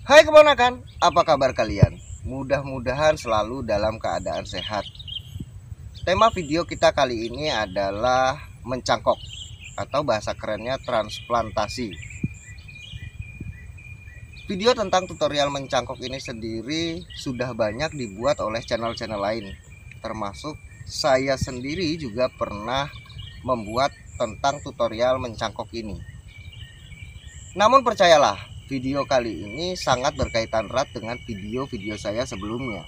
Hai keponakan, apa kabar kalian? Mudah-mudahan selalu dalam keadaan sehat. Tema video kita kali ini adalah mencangkok atau bahasa kerennya transplantasi. Video tentang tutorial mencangkok ini sendiri sudah banyak dibuat oleh channel-channel lain. Termasuk saya sendiri juga pernah membuat tentang tutorial mencangkok ini. Namun percayalah, video kali ini sangat berkaitan erat dengan video-video saya sebelumnya,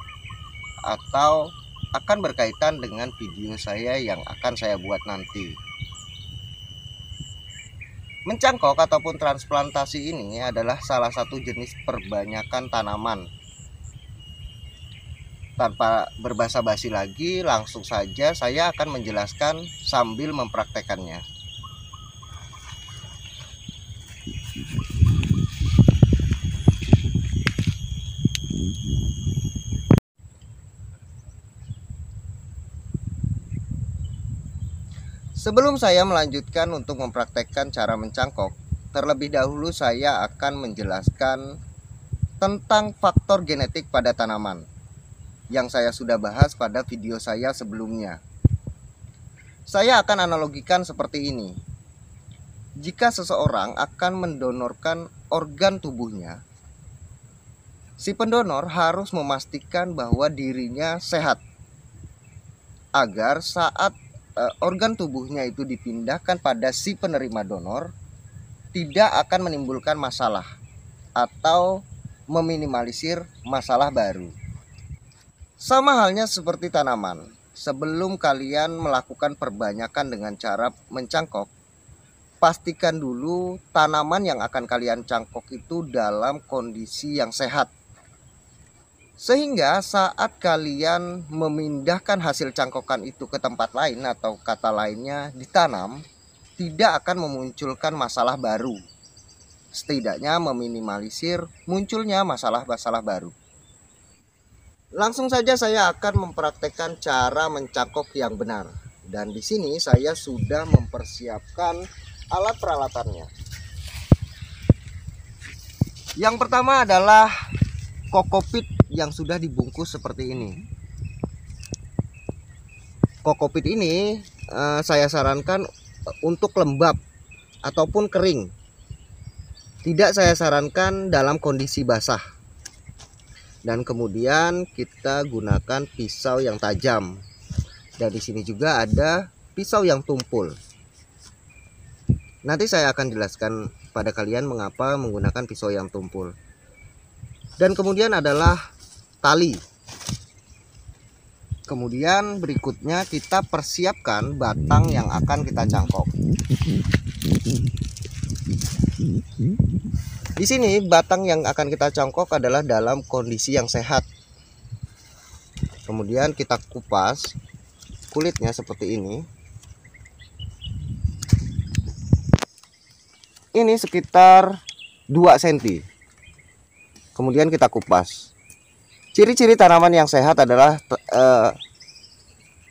atau akan berkaitan dengan video saya yang akan saya buat nanti. Mencangkok ataupun transplantasi ini adalah salah satu jenis perbanyakan tanaman. Tanpa berbasa-basi lagi, langsung saja saya akan menjelaskan sambil mempraktekannya. Sebelum saya melanjutkan untuk mempraktekkan cara mencangkok, terlebih dahulu saya akan menjelaskan tentang faktor genetik pada tanaman yang saya sudah bahas pada video saya sebelumnya. Saya akan analogikan seperti ini. Jika seseorang akan mendonorkan organ tubuhnya, si pendonor harus memastikan bahwa dirinya sehat agar saat organ tubuhnya itu dipindahkan pada si penerima donor tidak akan menimbulkan masalah atau meminimalisir masalah baru. Sama halnya seperti tanaman. Sebelum kalian melakukan perbanyakan dengan cara mencangkok, pastikan dulu tanaman yang akan kalian cangkok itu dalam kondisi yang sehat. Sehingga saat kalian memindahkan hasil cangkokan itu ke tempat lain atau kata lainnya ditanam, tidak akan memunculkan masalah baru. Setidaknya meminimalisir munculnya masalah-masalah baru. Langsung saja saya akan mempraktekkan cara mencangkok yang benar. Dan di sini saya sudah mempersiapkan alat peralatannya. Yang pertama adalah kokopit yang sudah dibungkus seperti ini. Kokopit ini saya sarankan untuk lembab ataupun kering. Tidak saya sarankan dalam kondisi basah. Dan kemudian kita gunakan pisau yang tajam. Dan di sini juga ada pisau yang tumpul. Nanti saya akan jelaskan pada kalian mengapa menggunakan pisau yang tumpul. Dan kemudian adalah tali. Kemudian berikutnya kita persiapkan batang yang akan kita cangkok. Di sini batang yang akan kita cangkok adalah dalam kondisi yang sehat. Kemudian kita kupas kulitnya seperti ini. Ini sekitar 2 cm. Kemudian kita kupas. Ciri-ciri tanaman yang sehat adalah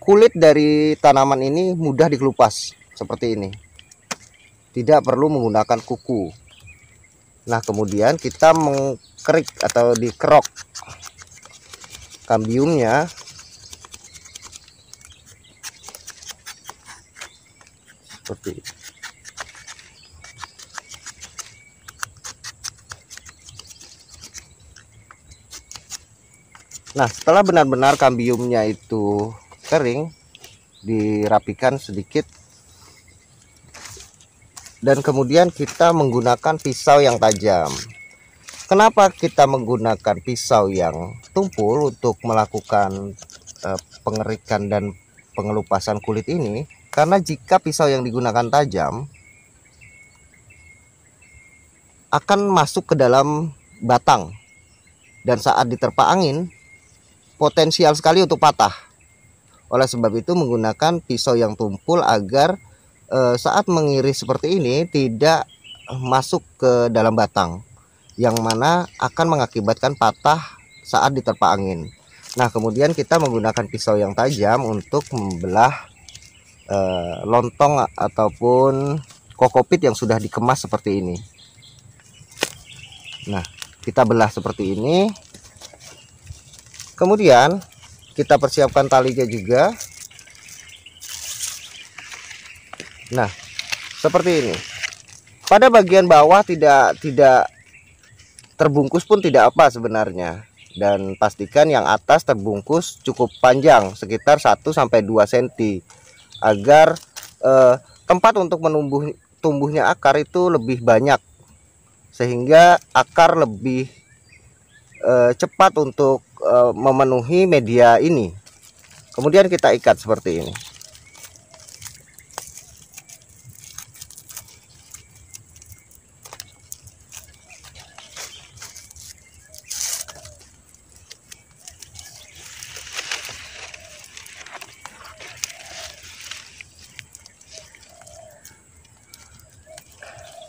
kulit dari tanaman ini mudah dikelupas seperti ini. Tidak perlu menggunakan kuku. Nah, kemudian kita mengkerik atau dikerok kambiumnya seperti ini. Nah, setelah benar-benar kambiumnya itu kering, dirapikan sedikit. Dan kemudian kita menggunakan pisau yang tajam. Kenapa kita menggunakan pisau yang tumpul untuk melakukan pengerikan dan pengelupasan kulit ini? Karena jika pisau yang digunakan tajam akan masuk ke dalam batang. Dan saat diterpa angin potensial sekali untuk patah. Oleh sebab itu menggunakan pisau yang tumpul agar saat mengiris seperti ini tidak masuk ke dalam batang, yang mana akan mengakibatkan patah saat diterpa angin. Nah, kemudian kita menggunakan pisau yang tajam untuk membelah lontong ataupun kokopit yang sudah dikemas seperti ini. Nah, Kita belah seperti ini. Kemudian kita persiapkan talinya juga. Nah, seperti ini. Pada bagian bawah tidak terbungkus pun tidak apa sebenarnya. Dan pastikan yang atas terbungkus cukup panjang, sekitar 1-2 cm, agar tempat untuk tumbuhnya akar itu lebih banyak, sehingga akar lebih cepat untuk memenuhi media ini. Kemudian kita ikat seperti ini.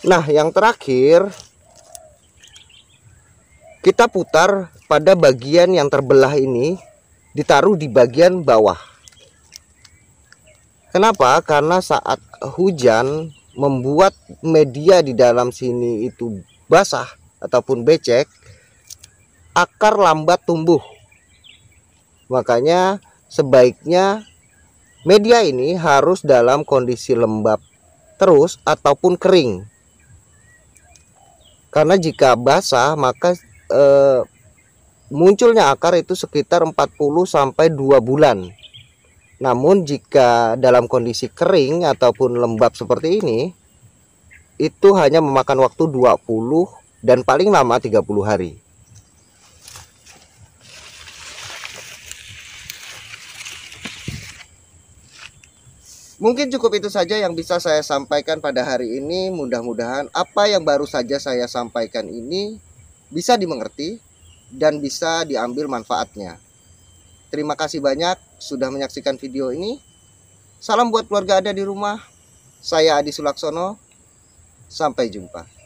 Nah, yang terakhir kita putar pada bagian yang terbelah ini, ditaruh di bagian bawah. Kenapa? Karena saat hujan membuat media di dalam sini itu basah ataupun becek, akar lambat tumbuh. Makanya sebaiknya media ini harus dalam kondisi lembab terus ataupun kering. Karena jika basah maka munculnya akar itu sekitar 40-2 bulan. Namun jika dalam kondisi kering ataupun lembab seperti ini, itu hanya memakan waktu 20 dan paling lama 30 hari. Mungkin cukup itu saja yang bisa saya sampaikan pada hari ini. Mudah-mudahan apa yang baru saja saya sampaikan ini bisa dimengerti dan bisa diambil manfaatnya. Terima kasih banyak sudah menyaksikan video ini. Salam buat keluarga Ada di rumah. Saya Adi Sulaksono. Sampai jumpa.